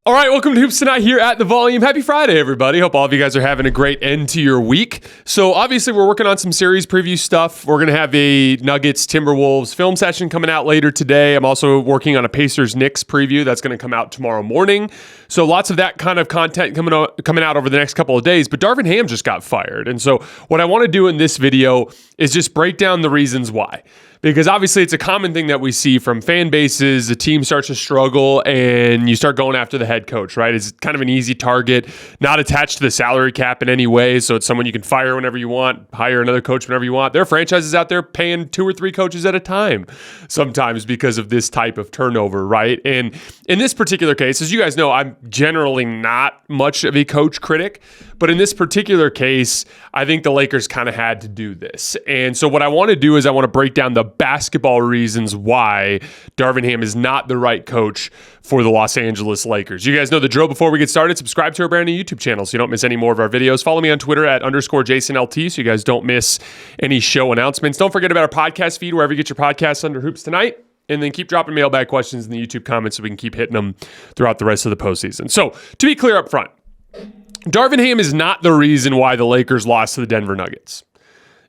All right, welcome to Hoops Tonight here at The Volume. Happy Friday, everybody. Hope all of you guys are having a great end to your week. So obviously we're working on some series preview stuff. We're going to have a Nuggets-Timberwolves film session coming out later today. I'm also working on a Pacers-Knicks preview that's going to come out tomorrow morning. So lots of that kind of content coming out over the next couple of days. But Darvin Ham just got fired. And so what I want to do in this video is just break down the reasons why. Because obviously it's a common thing that we see from fan bases. The team starts to struggle and you start going after the head coach, right? It's kind of an easy target, not attached to the salary cap in any way. So it's someone you can fire whenever you want, hire another coach whenever you want. There are franchises out there paying 2 or 3 coaches at a time sometimes because of this type of turnover, right? And in this particular case, as you guys know, I'm generally not much of a coach critic, but in this particular case, I think the Lakers kind of had to do this. And so what I want to do is I want to break down the basketball reasons why Darvin Ham is not the right coach for the Los Angeles Lakers. You guys know the drill. Before we get started, subscribe to our brand new YouTube channel so you don't miss any more of our videos. Follow me on Twitter at _JasonLT so you guys don't miss any show announcements. Don't forget about our podcast feed wherever you get your podcasts under Hoops Tonight. And then keep dropping mailbag questions in the YouTube comments so we can keep hitting them throughout the rest of the postseason. So to be clear up front, Darvin Ham is not the reason why the Lakers lost to the Denver Nuggets.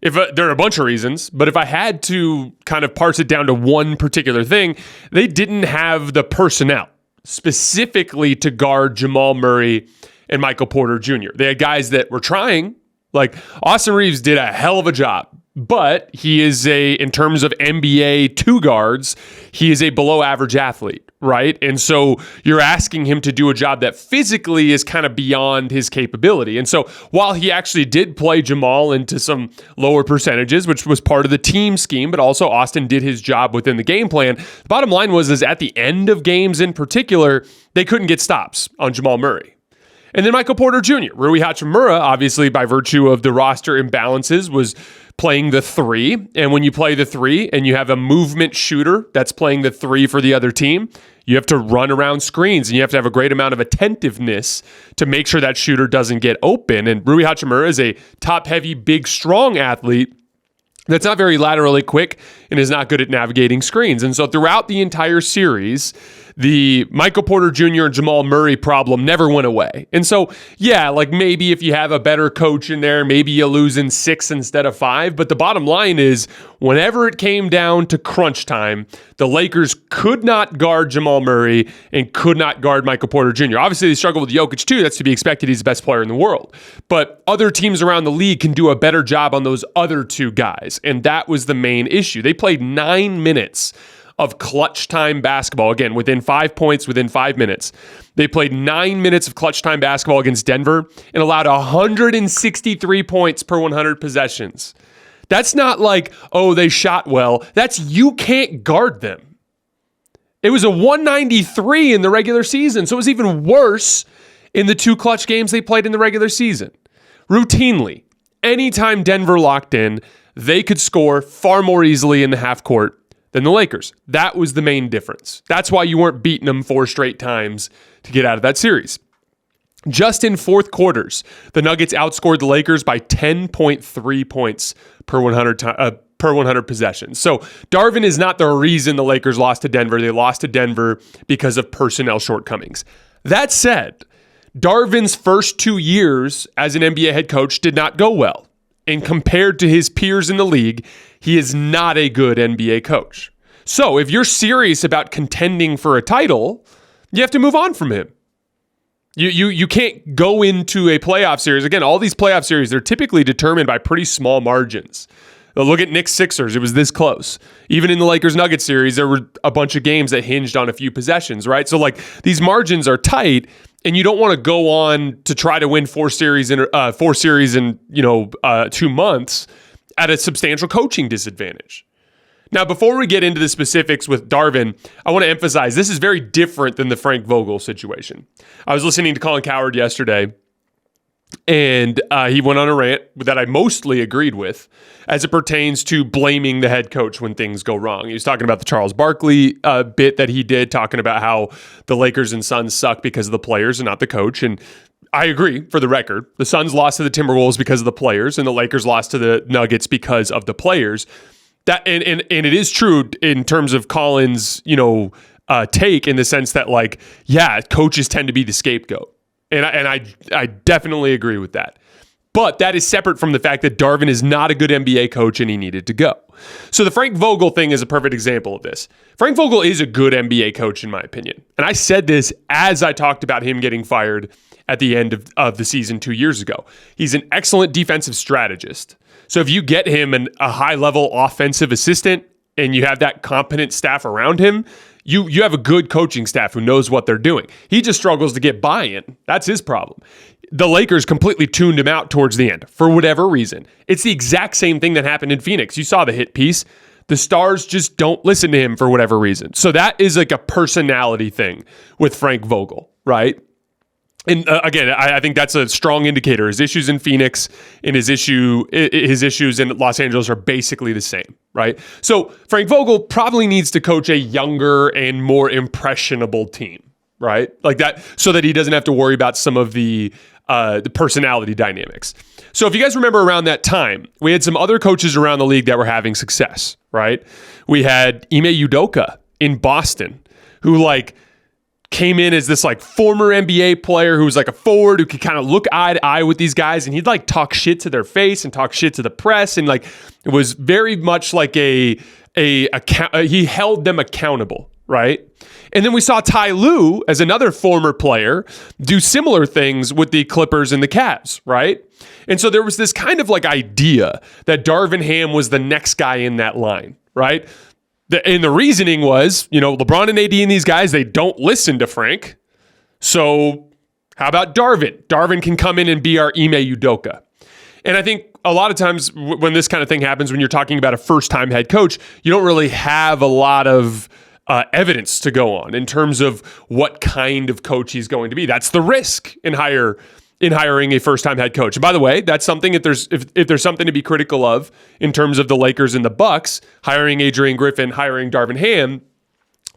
There are a bunch of reasons, but if I had to kind of parse it down to one particular thing, they didn't have the personnel specifically to guard Jamal Murray and Michael Porter Jr. They had guys that were trying, like Austin Reeves did a hell of a job, but he is in terms of NBA 2 guards, he is a below average athlete, right? And so you're asking him to do a job that physically is kind of beyond his capability. And so while he actually did play Jamal into some lower percentages, which was part of the team scheme, but also Austin did his job within the game plan, the bottom line is at the end of games in particular, they couldn't get stops on Jamal Murray. And then Michael Porter Jr., Rui Hachimura, obviously by virtue of the roster imbalances, was playing the 3. And when you play the 3 and you have a movement shooter that's playing the 3 for the other team, you have to run around screens and you have to have a great amount of attentiveness to make sure that shooter doesn't get open. And Rui Hachimura is a top-heavy, big, strong athlete that's not very laterally quick and is not good at navigating screens. And so throughout the entire series, the Michael Porter Jr. and Jamal Murray problem never went away. And so, yeah, like maybe if you have a better coach in there, maybe you lose in 6 instead of 5. But the bottom line is, whenever it came down to crunch time, the Lakers could not guard Jamal Murray and could not guard Michael Porter Jr. Obviously, they struggle with Jokic too. That's to be expected. He's the best player in the world. But other teams around the league can do a better job on those other 2 guys. And that was the main issue. They played 9 minutes of clutch time basketball, again, within 5 points, within 5 minutes. They played 9 minutes of clutch time basketball against Denver and allowed 163 points per 100 possessions. That's not like, oh, they shot well. That's you can't guard them. It was a 193 in the regular season, so it was even worse in the 2 clutch games they played in the regular season. Routinely, anytime Denver locked in, they could score far more easily in the half court than the Lakers. That was the main difference. That's why you weren't beating them 4 straight times to get out of that series. Just in fourth quarters, the Nuggets outscored the Lakers by 10.3 points per 100 possessions. So Darvin is not the reason the Lakers lost to Denver. They lost to Denver because of personnel shortcomings. That said, Darvin's first 2 years as an NBA head coach did not go well. And compared to his peers in the league, he is not a good NBA coach. So if you're serious about contending for a title, you have to move on from him. You can't go into a playoff series. Again, all these playoff series, they're typically determined by pretty small margins. Look at Knicks Sixers. It was this close. Even in the Lakers Nuggets series, there were a bunch of games that hinged on a few possessions, right? So like these margins are tight, and you don't want to go on to try to win 4 series in 2 months at a substantial coaching disadvantage. Now, before we get into the specifics with Darvin, I want to emphasize this is very different than the Frank Vogel situation. I was listening to Colin Cowherd yesterday, and he went on a rant that I mostly agreed with as it pertains to blaming the head coach when things go wrong. He was talking about the Charles Barkley bit that he did, talking about how the Lakers and Suns suck because of the players and not the coach. And I agree, for the record. The Suns lost to the Timberwolves because of the players, and the Lakers lost to the Nuggets because of the players. That and it is true in terms of Colin's, take in the sense that, like, yeah, coaches tend to be the scapegoat. And I definitely agree with that. But that is separate from the fact that Darvin is not a good NBA coach and he needed to go. So the Frank Vogel thing is a perfect example of this. Frank Vogel is a good NBA coach, in my opinion. And I said this as I talked about him getting fired at the end of the season 2 years ago. He's an excellent defensive strategist. So if you get him a high-level offensive assistant and you have that competent staff around him, you have a good coaching staff who knows what they're doing. He just struggles to get buy-in. That's his problem. The Lakers completely tuned him out towards the end for whatever reason. It's the exact same thing that happened in Phoenix. You saw the hit piece. The stars just don't listen to him for whatever reason. So that is like a personality thing with Frank Vogel, right? And again, I think that's a strong indicator. His issues in Phoenix and his issues in Los Angeles are basically the same, right? So Frank Vogel probably needs to coach a younger and more impressionable team, right? Like that, so that he doesn't have to worry about some of the personality dynamics. So if you guys remember around that time, we had some other coaches around the league that were having success, right? We had Ime Udoka in Boston, who like came in as this like former NBA player who was like a forward who could kind of look eye to eye with these guys, and he'd like talk shit to their face and talk shit to the press, and like it was very much like he held them accountable, right? And then we saw Ty Lue, as another former player, do similar things with the Clippers and the Cavs, right? And so there was this kind of like idea that Darvin Ham was the next guy in that line, right? And the reasoning was, LeBron and AD and these guys, they don't listen to Frank. So how about Darvin? Darvin can come in and be our Ime Udoka. And I think a lot of times when this kind of thing happens, when you're talking about a first-time head coach, you don't really have a lot of evidence to go on in terms of what kind of coach he's going to be. That's the risk in hiring a first-time head coach. And by the way, that's something, if there's something to be critical of in terms of the Lakers and the Bucks, hiring Adrian Griffin, hiring Darvin Ham,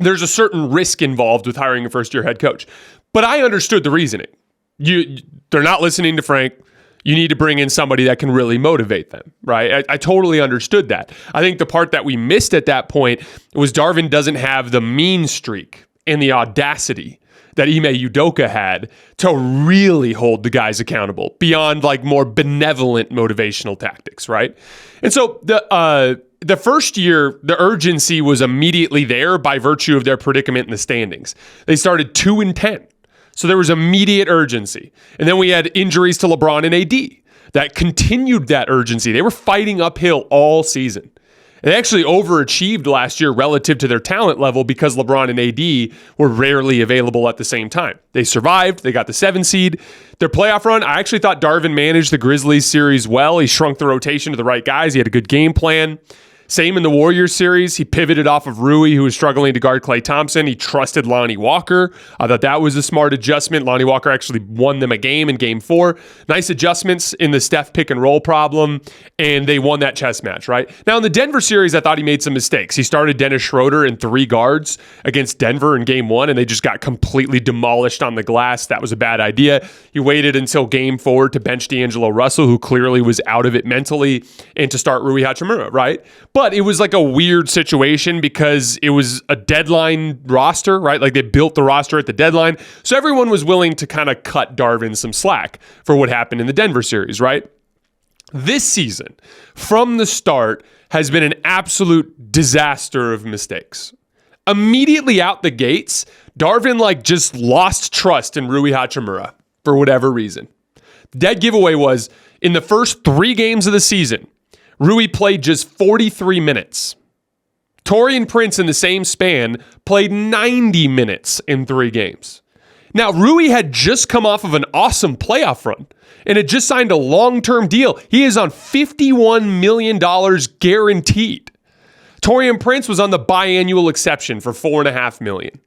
there's a certain risk involved with hiring a first-year head coach. But I understood the reasoning. They're not listening to Frank. You need to bring in somebody that can really motivate them, right? I totally understood that. I think the part that we missed at that point was Darvin doesn't have the mean streak and the audacity that Ime Udoka had to really hold the guys accountable beyond like more benevolent motivational tactics, right? And so the first year, the urgency was immediately there by virtue of their predicament in the standings. They started 2-10. So there was immediate urgency. And then we had injuries to LeBron and AD that continued that urgency. They were fighting uphill all season. They actually overachieved last year relative to their talent level because LeBron and AD were rarely available at the same time. They survived. They got the 7 seed. Their playoff run, I actually thought Darvin managed the Grizzlies series well. He shrunk the rotation to the right guys. He had a good game plan. Same in the Warriors series. He pivoted off of Rui, who was struggling to guard Klay Thompson. He trusted Lonnie Walker. I thought that was a smart adjustment. Lonnie Walker actually won them a game in Game 4. Nice adjustments in the Steph pick and roll problem, and they won that chess match, right? Now, in the Denver series, I thought he made some mistakes. He started Dennis Schroeder in 3 guards against Denver in Game 1, and they just got completely demolished on the glass. That was a bad idea. He waited until Game 4 to bench D'Angelo Russell, who clearly was out of it mentally, and to start Rui Hachimura, right? But it was like a weird situation because it was a deadline roster, right? Like they built the roster at the deadline. So everyone was willing to kind of cut Darvin some slack for what happened in the Denver series, right? This season, from the start, has been an absolute disaster of mistakes. Immediately out the gates, Darvin just lost trust in Rui Hachimura for whatever reason. Dead giveaway was in the first 3 games of the season, Rui played just 43 minutes. Taurean Prince in the same span played 90 minutes in 3 games. Now, Rui had just come off of an awesome playoff run and had just signed a long-term deal. He is on $51 million guaranteed. Taurean Prince was on the biannual exception for $4.5 million.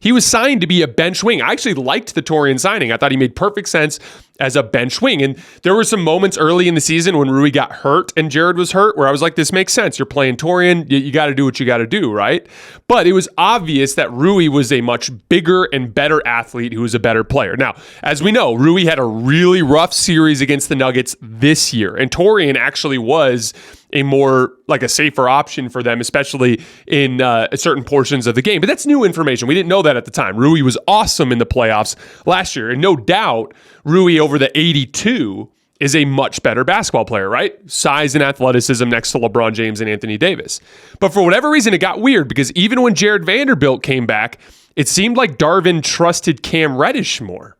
He was signed to be a bench wing. I actually liked the Taurean signing. I thought he made perfect sense as a bench wing. And there were some moments early in the season when Rui got hurt and Jared was hurt where I was like, this makes sense. You're playing Torian. You got to do what you got to do, right? But it was obvious that Rui was a much bigger and better athlete who was a better player. Now, as we know, Rui had a really rough series against the Nuggets this year. And Torian actually was a more like a safer option for them, especially in certain portions of the game. But that's new information. We didn't know that at the time. Rui was awesome in the playoffs last year. And no doubt, Rui over the 82 is a much better basketball player, right? Size and athleticism next to LeBron James and Anthony Davis. But for whatever reason, it got weird because even when Jared Vanderbilt came back, it seemed like Darvin trusted Cam Reddish more,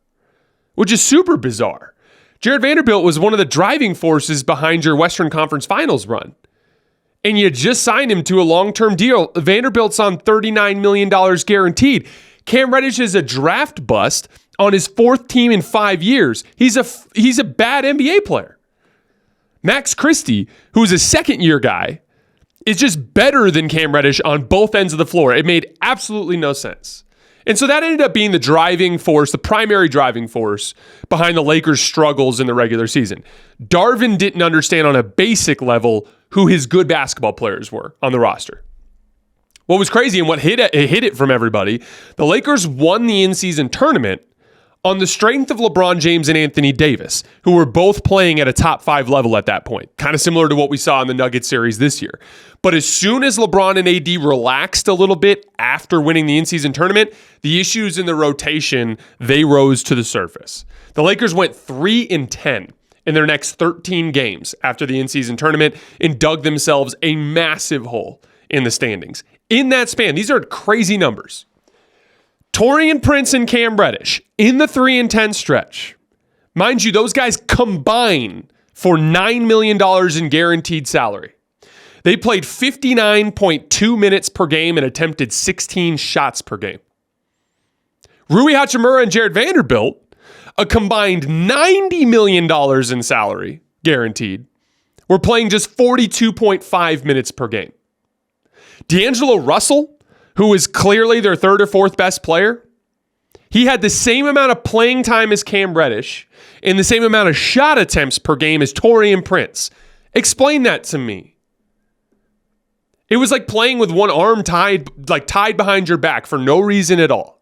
which is super bizarre. Jared Vanderbilt was one of the driving forces behind your Western Conference Finals run. And you just signed him to a long-term deal. Vanderbilt's on $39 million guaranteed. Cam Reddish is a draft bust on his fourth team in 5 years. He's a bad NBA player. Max Christie, who's a second-year guy, is just better than Cam Reddish on both ends of the floor. It made absolutely no sense. And so that ended up being the driving force, the primary driving force behind the Lakers' struggles in the regular season. Darvin didn't understand on a basic level who his good basketball players were on the roster. What was crazy and what hit it from everybody, the Lakers won the in-season tournament on the strength of LeBron James and Anthony Davis, who were both playing at a top 5 level at that point, kind of similar to what we saw in the Nuggets series this year. But as soon as LeBron and AD relaxed a little bit after winning the in-season tournament, the issues in the rotation, they rose to the surface. The Lakers went 3-10 in their next 13 games after the in-season tournament and dug themselves a massive hole in the standings. In that span, these are crazy numbers. Taurean Prince and Cam Reddish in the 3-10 stretch. Mind you, those guys combine for $9 million in guaranteed salary. They played 59.2 minutes per game and attempted 16 shots per game. Rui Hachimura and Jared Vanderbilt, a combined $90 million in salary, guaranteed, were playing just 42.5 minutes per game. D'Angelo Russell, who is clearly their third or fourth best player, he had the same amount of playing time as Cam Reddish and the same amount of shot attempts per game as Taurean Prince. Explain that to me. It was like playing with one arm tied behind your back for no reason at all.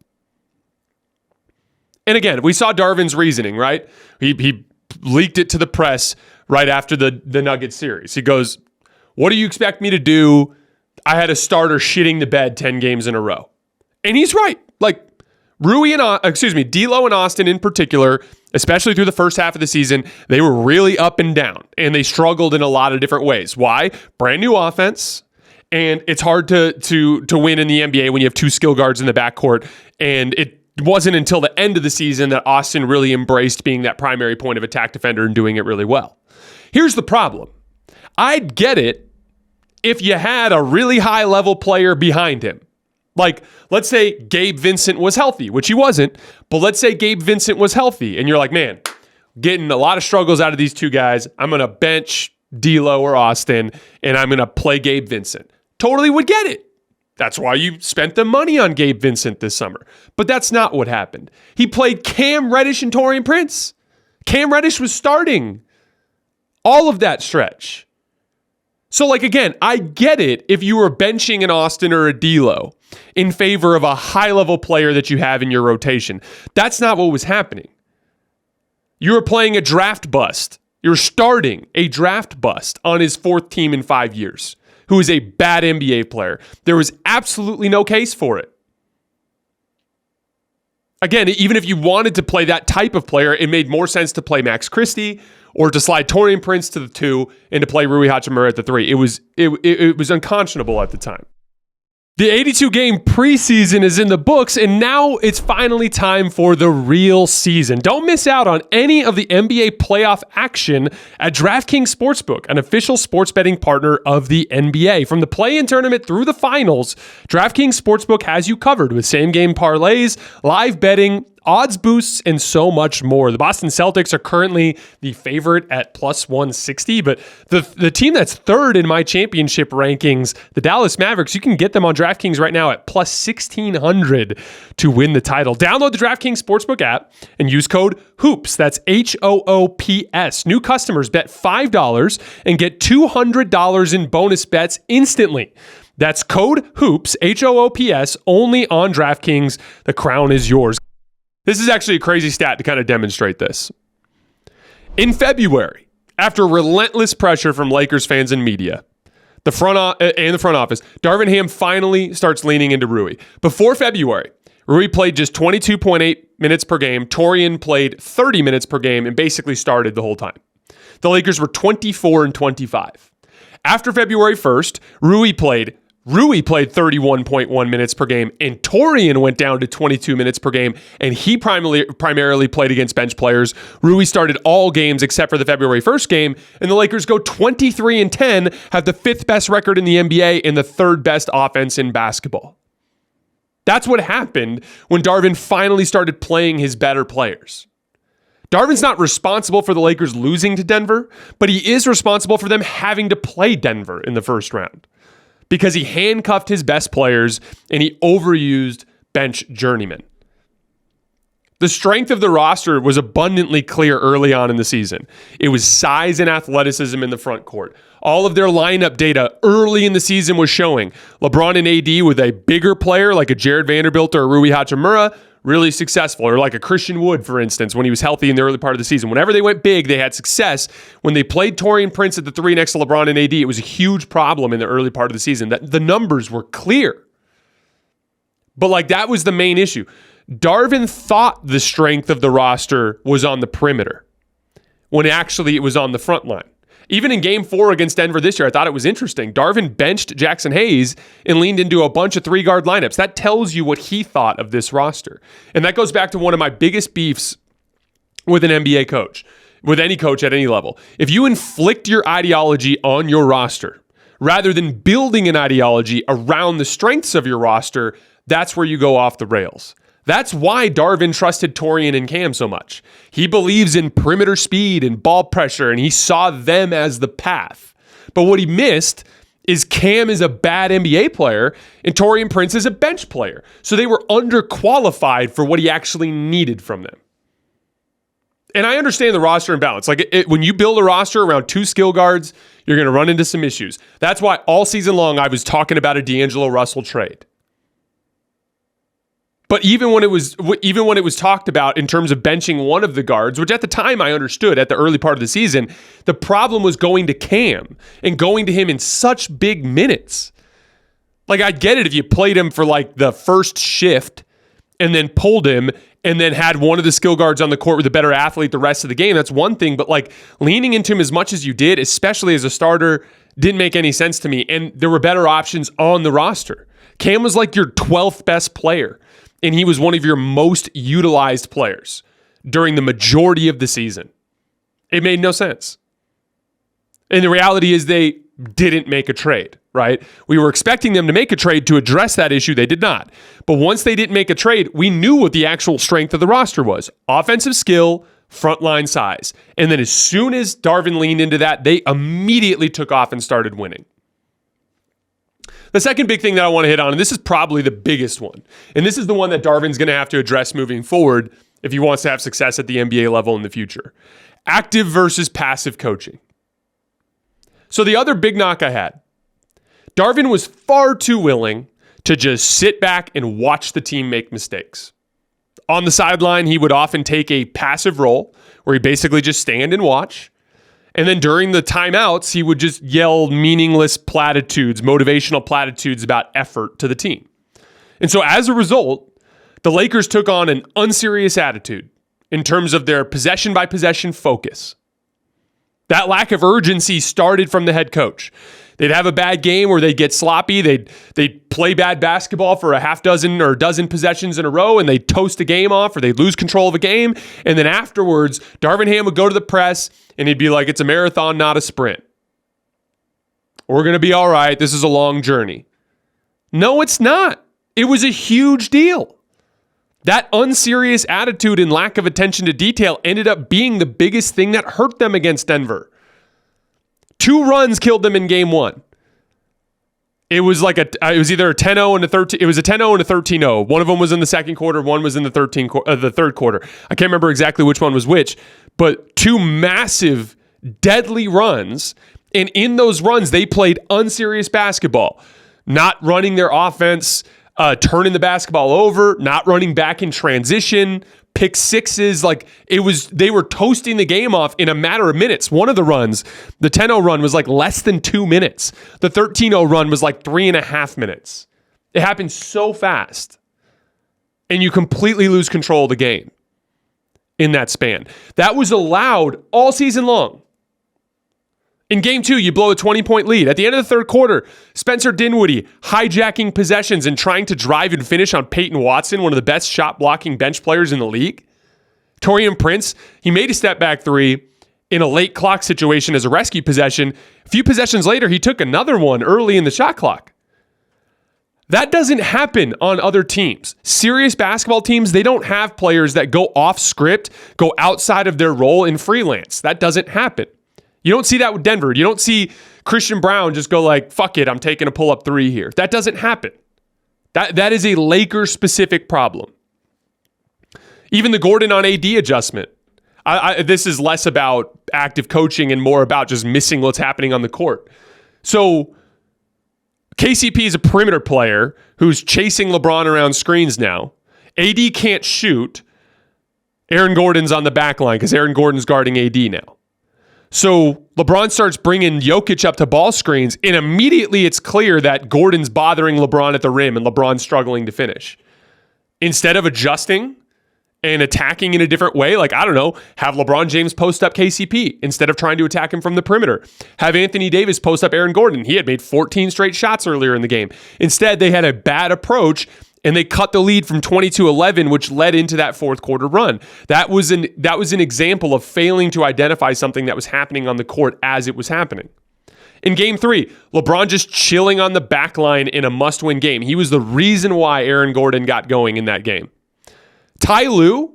And again, we saw Darvin's reasoning, right? He leaked it to the press right after the Nuggets series. He goes, "What do you expect me to do? I had a starter shitting the bed 10 games in a row." And he's right. Like D'Lo and Austin in particular, especially through the first half of the season, they were really up and down and they struggled in a lot of different ways. Why? Brand new offense. And it's hard to win in the NBA when you have two skill guards in the backcourt. And it wasn't until the end of the season that Austin really embraced being that primary point of attack defender and doing it really well. Here's the problem. I'd get it if you had a really high-level player behind him. Like, let's say Gabe Vincent was healthy, which he wasn't, but let's say Gabe Vincent was healthy, and you're like, man, getting a lot of struggles out of these two guys. I'm going to bench D'Lo or Austin, and I'm going to play Gabe Vincent. Totally would get it. That's why you spent the money on Gabe Vincent this summer. But that's not what happened. He played Cam Reddish and Taurean Prince. Cam Reddish was starting all of that stretch. So, like, again, I get it if you were benching an Austin or a D'Lo in favor of a high-level player that you have in your rotation. That's not what was happening. You were playing a draft bust. You're starting a draft bust on his fourth team in 5 years, who is a bad NBA player. There was absolutely no case for it. Again, even if you wanted to play that type of player, it made more sense to play Max Christie or to slide Taurean Prince to the 2 and to play Rui Hachimura at the 3. It was unconscionable at the time. The 82-game preseason is in the books, and now it's finally time for the real season. Don't miss out on any of the NBA playoff action at DraftKings Sportsbook, an official sports betting partner of the NBA. From the play-in tournament through the finals, DraftKings Sportsbook has you covered with same-game parlays, live betting, odds boosts, and so much more. The Boston Celtics are currently the favorite at plus 160, but the team that's third in my championship rankings, the Dallas Mavericks, you can get them on DraftKings right now at plus 1,600 to win the title. Download the DraftKings Sportsbook app and use code HOOPS. That's HOOPS. New customers bet $5 and get $200 in bonus bets instantly. That's code HOOPS, HOOPS, only on DraftKings. The crown is yours. This is actually a crazy stat to kind of demonstrate this. In February, after relentless pressure from Lakers fans and media, the front office, Darvin Ham finally starts leaning into Rui. Before February, Rui played just 22.8 minutes per game. Torian played 30 minutes per game and basically started the whole time. The Lakers were 24-25. After February 1st, Rui played 31.1 minutes per game, and Torian went down to 22 minutes per game, and he primarily played against bench players. Rui started all games except for the February 1st game, and the Lakers go 23-10, have the 5th best record in the NBA and the 3rd best offense in basketball. That's what happened when Darvin finally started playing his better players. Darvin's not responsible for the Lakers losing to Denver, but he is responsible for them having to play Denver in the first round, because he handcuffed his best players and he overused bench journeymen. The strength of the roster was abundantly clear early on in the season. It was size and athleticism in the front court. All of their lineup data early in the season was showing LeBron and AD with a bigger player like a Jared Vanderbilt or a Rui Hachimura, really successful, or like a Christian Wood, for instance, when he was healthy in the early part of the season. Whenever they went big, they had success. When they played Torian Prince at the 3 next to LeBron and AD, it was a huge problem in the early part of the season. That the numbers were clear. But that was the main issue. Darvin thought the strength of the roster was on the perimeter, when actually it was on the front line. Even in Game 4 against Denver this year, I thought it was interesting. Darvin benched Jackson Hayes and leaned into a bunch of 3-guard lineups. That tells you what he thought of this roster. And that goes back to one of my biggest beefs with an NBA coach, with any coach at any level. If you inflict your ideology on your roster, rather than building an ideology around the strengths of your roster, that's where you go off the rails. That's why Darvin trusted Torian and Cam so much. He believes in perimeter speed and ball pressure, and he saw them as the path. But what he missed is Cam is a bad NBA player, and Torian Prince is a bench player. So they were underqualified for what he actually needed from them. And I understand the roster imbalance. When you build a roster around 2 skill guards, you're going to run into some issues. That's why all season long I was talking about a D'Angelo Russell trade. But even when it was talked about in terms of benching one of the guards, which at the time I understood at the early part of the season, the problem was going to Cam and going to him in such big minutes. I'd get it if you played him for the first shift and then pulled him and then had one of the skill guards on the court with a better athlete the rest of the game. That's one thing, but leaning into him as much as you did, especially as a starter, didn't make any sense to me. And there were better options on the roster. Cam was your 12th best player, and he was one of your most utilized players during the majority of the season. It made no sense. And the reality is they didn't make a trade, right? We were expecting them to make a trade to address that issue. They did not. But once they didn't make a trade, we knew what the actual strength of the roster was. Offensive skill, frontline size. And then as soon as Darvin leaned into that, they immediately took off and started winning. The second big thing that I want to hit on, and this is probably the biggest one, and this is the one that Darvin's going to have to address moving forward if he wants to have success at the NBA level in the future. Active versus passive coaching. So the other big knock I had, Darvin was far too willing to just sit back and watch the team make mistakes. On the sideline, he would often take a passive role where he basically just stand and watch. And then during the timeouts, he would just yell meaningless platitudes, motivational platitudes about effort to the team. And so as a result, the Lakers took on an unserious attitude in terms of their possession-by-possession focus. That lack of urgency started from the head coach. They'd have a bad game where they'd get sloppy. They'd play bad basketball for a half dozen or a dozen possessions in a row, and they'd toast a game off, or they'd lose control of a game. And then afterwards, Darvin Ham would go to the press, and he'd be like, it's a marathon, not a sprint. We're going to be all right. This is a long journey. No, it's not. It was a huge deal. That unserious attitude and lack of attention to detail ended up being the biggest thing that hurt them against Denver. 2 runs killed them in game 1. It was like it was either a 10-0 and a 13. It was a 10-0 and a 13-0. One of them was in the second quarter. One was in the third quarter. I can't remember exactly which one was which, but 2 massive, deadly runs. And in those runs, they played unserious basketball, not running their offense, turning the basketball over, not running back in transition, pick sixes. They were toasting the game off in a matter of minutes. One of the runs, the 10-0 run, was like less than 2 minutes. The 13-0 run was like 3.5 minutes. It happened so fast. And you completely lose control of the game in that span. That was allowed all season long. In game 2, you blow a 20-point lead. At the end of the third quarter, Spencer Dinwiddie hijacking possessions and trying to drive and finish on Peyton Watson, one of the best shot-blocking bench players in the league. Taurean Prince, he made a step-back 3 in a late clock situation as a rescue possession. A few possessions later, he took another one early in the shot clock. That doesn't happen on other teams. Serious basketball teams, they don't have players that go off script, go outside of their role in freelance. That doesn't happen. You don't see that with Denver. You don't see Christian Brown just go like, fuck it, I'm taking a pull-up 3 here. That doesn't happen. That is a Lakers-specific problem. Even the Gordon on AD adjustment. This is less about active coaching and more about just missing what's happening on the court. So KCP is a perimeter player who's chasing LeBron around screens now. AD can't shoot. Aaron Gordon's on the back line because Aaron Gordon's guarding AD now. So LeBron starts bringing Jokic up to ball screens, and immediately it's clear that Gordon's bothering LeBron at the rim and LeBron's struggling to finish. Instead of adjusting and attacking in a different way, have LeBron James post up KCP instead of trying to attack him from the perimeter. Have Anthony Davis post up Aaron Gordon. He had made 14 straight shots earlier in the game. Instead, they had a bad approach, and they cut the lead from 20-11, which led into that fourth quarter run. That was an example of failing to identify something that was happening on the court as it was happening. In game 3, LeBron just chilling on the back line in a must-win game. He was the reason why Aaron Gordon got going in that game. Ty Lue,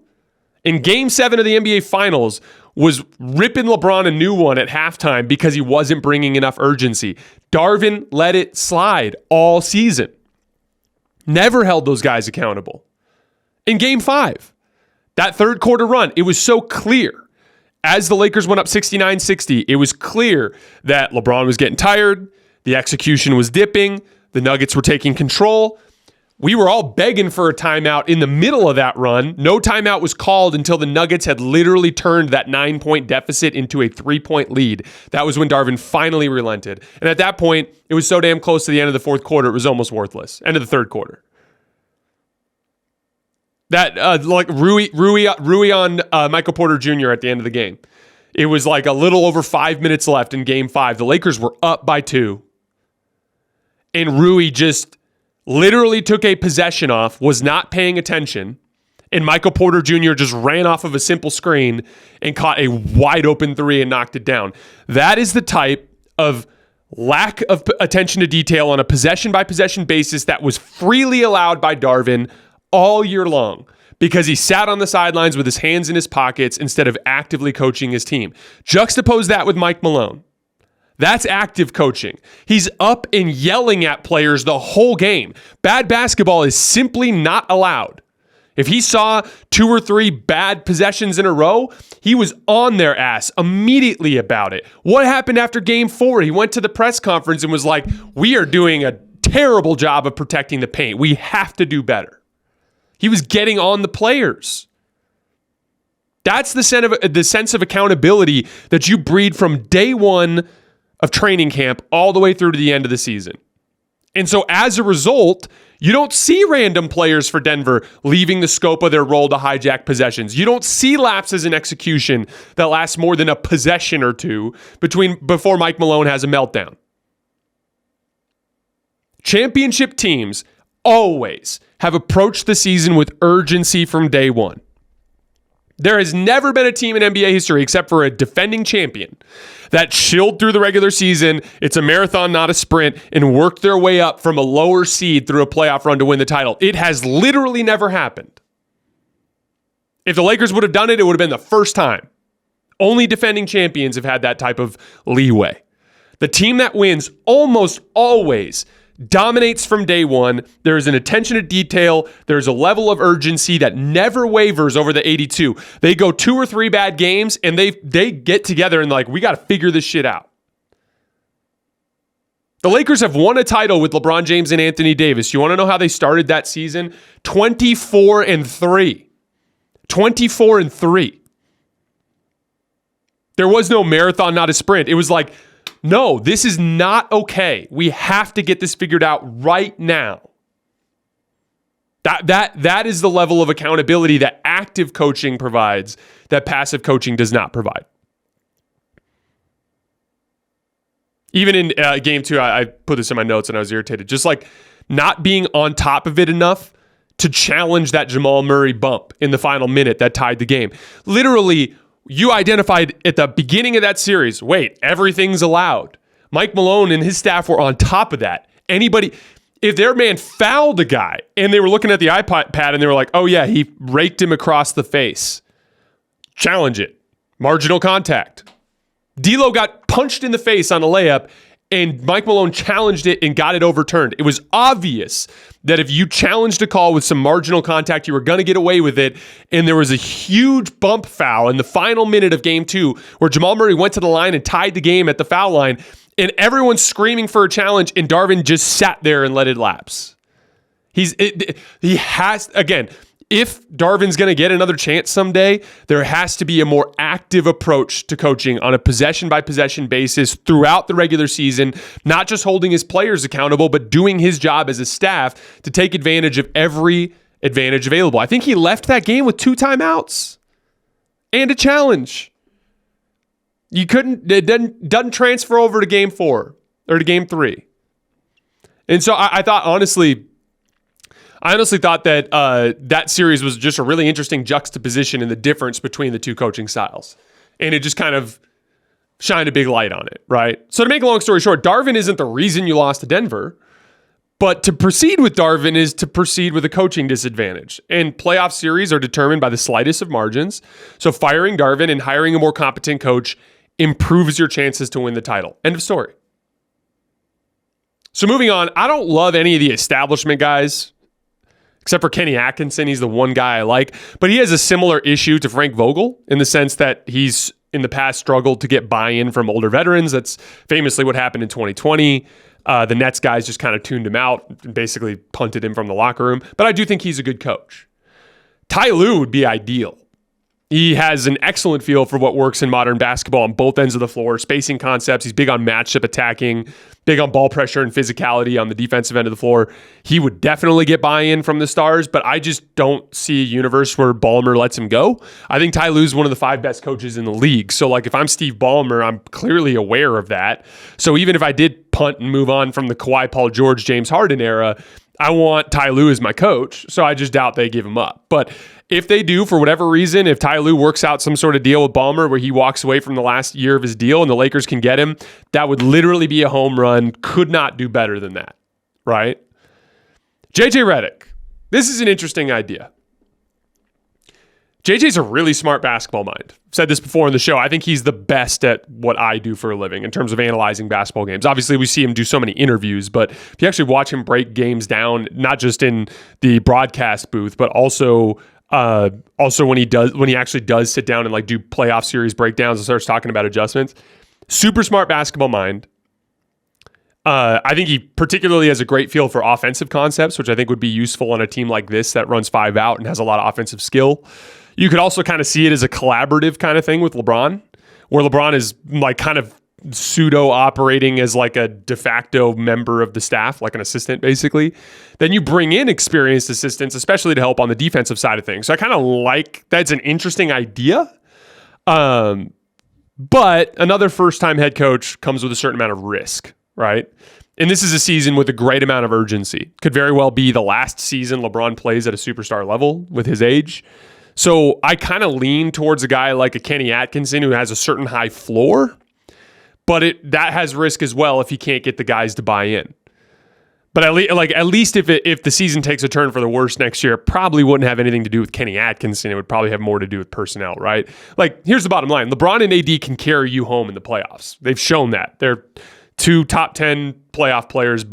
in game 7 of the NBA Finals, was ripping LeBron a new one at halftime because he wasn't bringing enough urgency. Darvin let it slide all season. Never held those guys accountable. In game 5, that third quarter run, it was so clear. As the Lakers went up 69-60, it was clear that LeBron was getting tired, the execution was dipping, the Nuggets were taking control. We were all begging for a timeout in the middle of that run. No timeout was called until the Nuggets had literally turned that 9-point deficit into a 3-point lead. That was when Darvin finally relented. And at that point, it was so damn close to the end of the fourth quarter, it was almost worthless. End of the third quarter. That, Rui on Michael Porter Jr. at the end of the game. It was like a little over 5 minutes left in game 5. The Lakers were up by 2. And Rui just literally took a possession off, was not paying attention, and Michael Porter Jr. just ran off of a simple screen and caught a wide open 3 and knocked it down. That is the type of lack of attention to detail on a possession-by-possession basis that was freely allowed by Darvin all year long because he sat on the sidelines with his hands in his pockets instead of actively coaching his team. Juxtapose that with Mike Malone. That's active coaching. He's up and yelling at players the whole game. Bad basketball is simply not allowed. If he saw 2 or 3 bad possessions in a row, he was on their ass immediately about it. What happened after game 4? He went to the press conference and was like, we are doing a terrible job of protecting the paint. We have to do better. He was getting on the players. That's the sense of accountability that you breed from day 1 of training camp all the way through to the end of the season. And so as a result, you don't see random players for Denver leaving the scope of their role to hijack possessions. You don't see lapses in execution that last more than a possession or two before Mike Malone has a meltdown. Championship teams always have approached the season with urgency from day 1. There has never been a team in NBA history, except for a defending champion, that chilled through the regular season, it's a marathon, not a sprint, and worked their way up from a lower seed through a playoff run to win the title. It has literally never happened. If the Lakers would have done it, it would have been the first time. Only defending champions have had that type of leeway. The team that wins almost always dominates from day one. There's an attention to detail. There's a level of urgency that never wavers over the 82. They go 2 or 3 bad games and they get together and like, we got to figure this shit out. The Lakers have won a title with LeBron James and Anthony Davis. You want to know how they started that season? 24-3. 24-3. There was no marathon, not a sprint. It was like, no, this is not okay. We have to get this figured out right now. That is the level of accountability that active coaching provides that passive coaching does not provide. Even in game 2, I put this in my notes and I was irritated. Just like not being on top of it enough to challenge that Jamal Murray bump in the final minute that tied the game. Literally, you identified at the beginning of that series, wait, everything's allowed. Mike Malone and his staff were on top of that. If their man fouled a guy and they were looking at the iPad and they were like, oh yeah, he raked him across the face. Challenge it. Marginal contact. D'Lo got punched in the face on a layup and Mike Malone challenged it and got it overturned. It was obvious that if you challenged a call with some marginal contact, you were going to get away with it. And there was a huge bump foul in the final minute of game 2 where Jamal Murray went to the line and tied the game at the foul line. And everyone's screaming for a challenge and Darvin just sat there and let it lapse. He has, again, if Darvin's going to get another chance someday, there has to be a more active approach to coaching on a possession-by-possession basis throughout the regular season, not just holding his players accountable, but doing his job as a staff to take advantage of every advantage available. I think he left that game with 2 timeouts and a challenge. It doesn't transfer over to game 4 or to game 3. And so I honestly thought that that series was just a really interesting juxtaposition in the difference between the two coaching styles. And it just kind of shined a big light on it, right? So to make a long story short, Darvin isn't the reason you lost to Denver, but to proceed with Darvin is to proceed with a coaching disadvantage. And playoff series are determined by the slightest of margins. So firing Darvin and hiring a more competent coach improves your chances to win the title. End of story. So moving on, I don't love any of the establishment guys, except for Kenny Atkinson. He's the one guy I like. But he has a similar issue to Frank Vogel in the sense that he's in the past struggled to get buy-in from older veterans. That's famously what happened in 2020. The Nets guys just kind of tuned him out and basically punted him from the locker room. But I do think he's a good coach. Ty Lue would be ideal. He has an excellent feel for what works in modern basketball on both ends of the floor, spacing concepts. He's big on matchup attacking, big on ball pressure and physicality on the defensive end of the floor. He would definitely get buy-in from the stars, but I just don't see a universe where Ballmer lets him go. I think Ty Lue's one of the 5 best coaches in the league. So like if I'm Steve Ballmer, I'm clearly aware of that. So even if I did punt and move on from the Kawhi, Paul George, James Harden era, I want Ty Lue as my coach. So I just doubt they give him up. But if they do, for whatever reason, if Ty Lue works out some sort of deal with Ballmer where he walks away from the last year of his deal and the Lakers can get him, that would literally be a home run. Could not do better than that, right? JJ Redick. This is an interesting idea. JJ's a really smart basketball mind. I've said this before in the show. I think he's the best at what I do for a living in terms of analyzing basketball games. Obviously, we see him do so many interviews, but if you actually watch him break games down, not just in the broadcast booth, but also when he actually does sit down and like do playoff series breakdowns and starts talking about adjustments, super smart basketball mind. I think he particularly has a great feel for offensive concepts, which I think would be useful on a team like this that runs 5 out and has a lot of offensive skill. You could also kind of see it as a collaborative kind of thing with LeBron, where LeBron is like kind of pseudo operating as like a de facto member of the staff, like an assistant basically. Then you bring in experienced assistants, especially to help on the defensive side of things. So I kind of like that's an interesting idea. But another first-time head coach comes with a certain amount of risk, right? And this is a season with a great amount of urgency. Could very well be the last season LeBron plays at a superstar level with his age. So I kind of lean towards a guy like a Kenny Atkinson who has a certain high floor, but that has risk as well if he can't get the guys to buy in. But at least if the season takes a turn for the worse next year, it probably wouldn't have anything to do with Kenny Atkinson. It would probably have more to do with personnel, right? Like, here's the bottom line. LeBron and AD can carry you home in the playoffs. They've shown that. They're 2 top 10 playoff players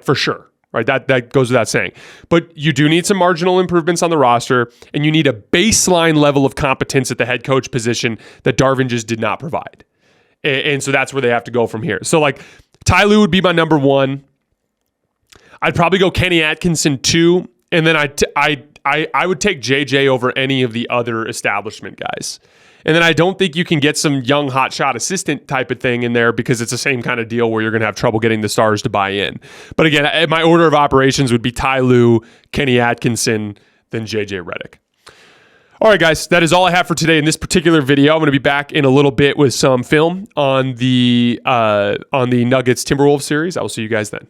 for sure. Right, that goes without saying. But you do need some marginal improvements on the roster, and you need a baseline level of competence at the head coach position that Darvin just did not provide. And so that's where they have to go from here. So, like, Ty Lue would be my number 1. I'd probably go Kenny Atkinson 2, and then I would take JJ over any of the other establishment guys. And then I don't think you can get some young hotshot assistant type of thing in there because it's the same kind of deal where you're going to have trouble getting the stars to buy in. But again, my order of operations would be Ty Lue, Kenny Atkinson, then JJ Redick. All right, guys, that is all I have for today in this particular video. I'm going to be back in a little bit with some film on the Nuggets Timberwolves series. I will see you guys then.